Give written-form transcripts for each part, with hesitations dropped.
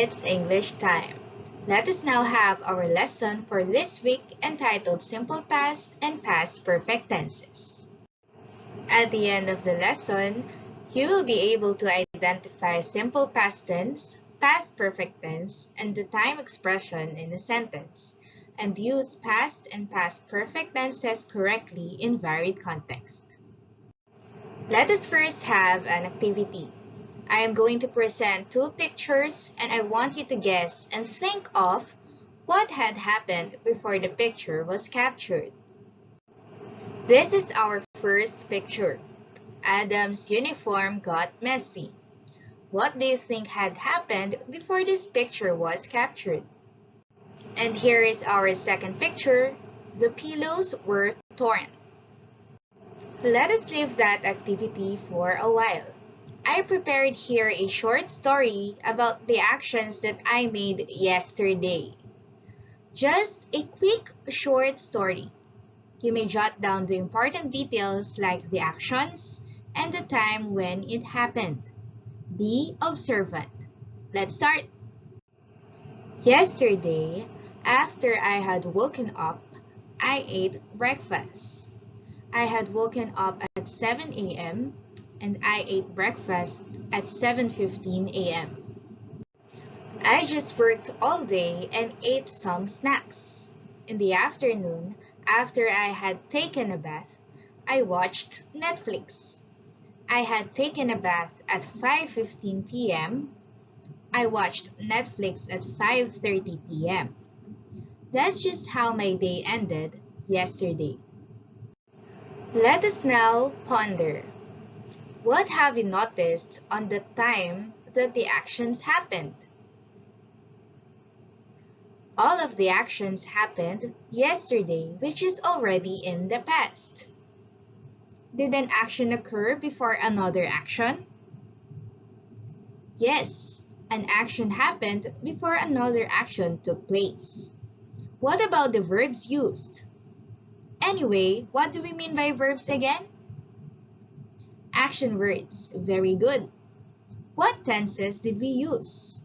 It's English time. Let us now have our lesson for this week entitled Simple Past and Past Perfect Tenses. At the end of the lesson, you will be able to identify simple past tense, past perfect tense, and the time expression in a sentence, and use past and past perfect tenses correctly in varied contexts. Let us first have an activity. I am going to present two pictures and I want you to guess and think of what had happened before the picture was captured. This is our first picture. Adam's uniform got messy. What do you think had happened before this picture was captured? And here is our second picture. The pillows were torn. Let us leave that activity for a while. I prepared here a short story about the actions that I made yesterday. Just a quick short story. You may jot down the important details like the actions and the time when it happened. Be observant. Let's start. Yesterday, after I had woken up, I ate breakfast. I had woken up at 7 a.m. and I ate breakfast at 7:15 a.m. I just worked all day and ate some snacks. In the afternoon, after I had taken a bath, I watched Netflix. I had taken a bath at 5:15 p.m. I watched Netflix at 5:30 p.m. That's just how my day ended yesterday. Let us now ponder. What have you noticed on the time that the actions happened? All of the actions happened yesterday, which is already in the past. Did an action occur before another action? Yes, an action happened before another action took place. What about the verbs used? Anyway, what do we mean by verbs again? Action words. Very good. What tenses did we use?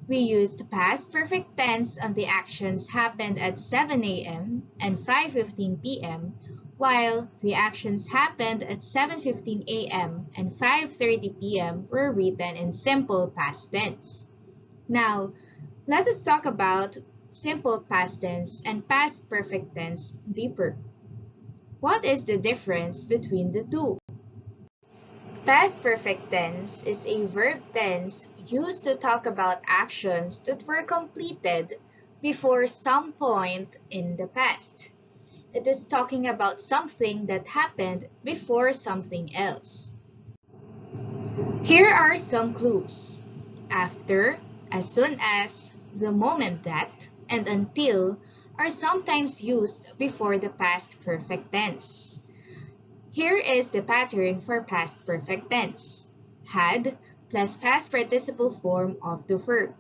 We used past perfect tense on the actions happened at 7 a.m. and 5:15 p.m. while the actions happened at 7:15 a.m. and 5:30 p.m. were written in simple past tense. Now, let us talk about simple past tense and past perfect tense deeper. What is the difference between the two? Past perfect tense is a verb tense used to talk about actions that were completed before some point in the past. It is talking about something that happened before something else. Here are some clues. After, as soon as, the moment that, and until are sometimes used before the past perfect tense. Here is the pattern for past perfect tense. Had plus past participle form of the verb.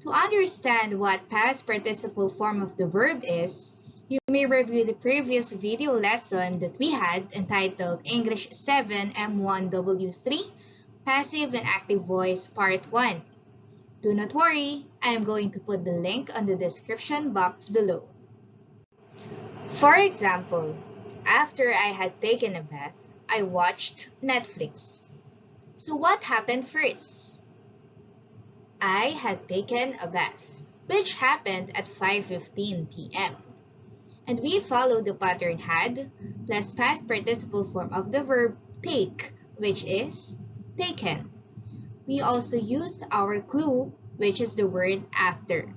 To understand what past participle form of the verb is, you may review the previous video lesson that we had entitled English 7 M1W4 Passive and Active Voice Part 1. Do not worry, I am going to put the link on the description box below. For example, after I had taken a bath, I watched Netflix. So what happened first? I had taken a bath, which happened at 5:15 p.m. And we followed the pattern had plus past participle form of the verb take, which is taken. We also used our clue, which is the word after.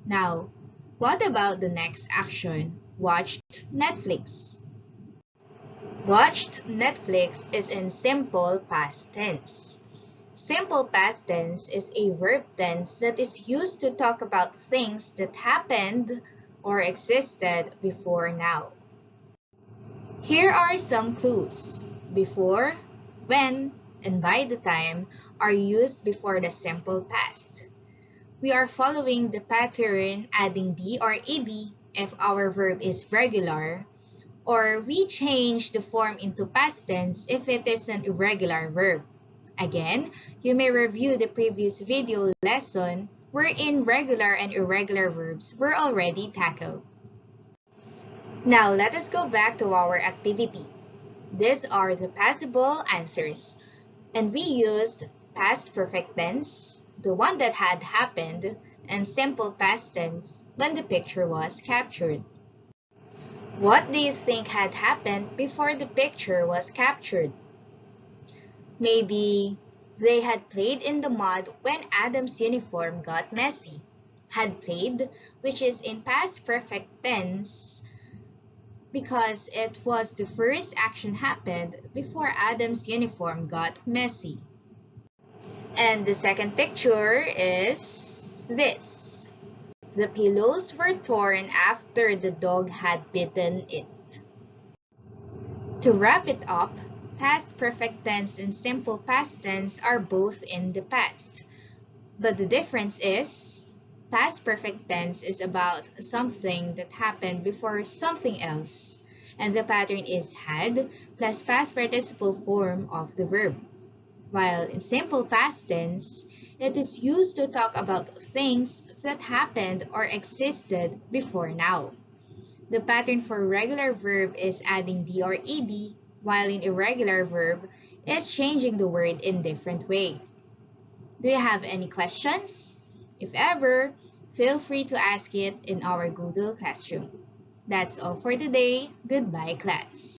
Now, what about the next action? Watched Netflix. Watched Netflix is in simple past tense. Simple past tense is a verb tense that is used to talk about things that happened or existed before now. Here are some clues. Before, when, and by the time are used before the simple past. We are following the pattern adding D or ED if our verb is regular, or we change the form into past tense if it is an irregular verb. Again, you may review the previous video lesson wherein regular and irregular verbs were already tackled. Now let us go back to our activity. These are the possible answers, and we used past perfect tense, the one that had happened, and simple past tense when the picture was captured. What do you think had happened before the picture was captured? Maybe they had played in the mud when Adam's uniform got messy. Had played, which is in past perfect tense because it was the first action happened before Adam's uniform got messy. And the second picture is this. The pillows were torn after the dog had bitten it. To wrap it up, past perfect tense and simple past tense are both in the past. But the difference is, past perfect tense is about something that happened before something else, and the pattern is had plus past participle form of the verb. While in simple past tense, it is used to talk about things that happened or existed before now. The pattern for regular verb is adding D or ED, while in irregular verb is changing the word in different way. Do you have any questions? If ever, feel free to ask it in our Google Classroom. That's all for today. Goodbye, class.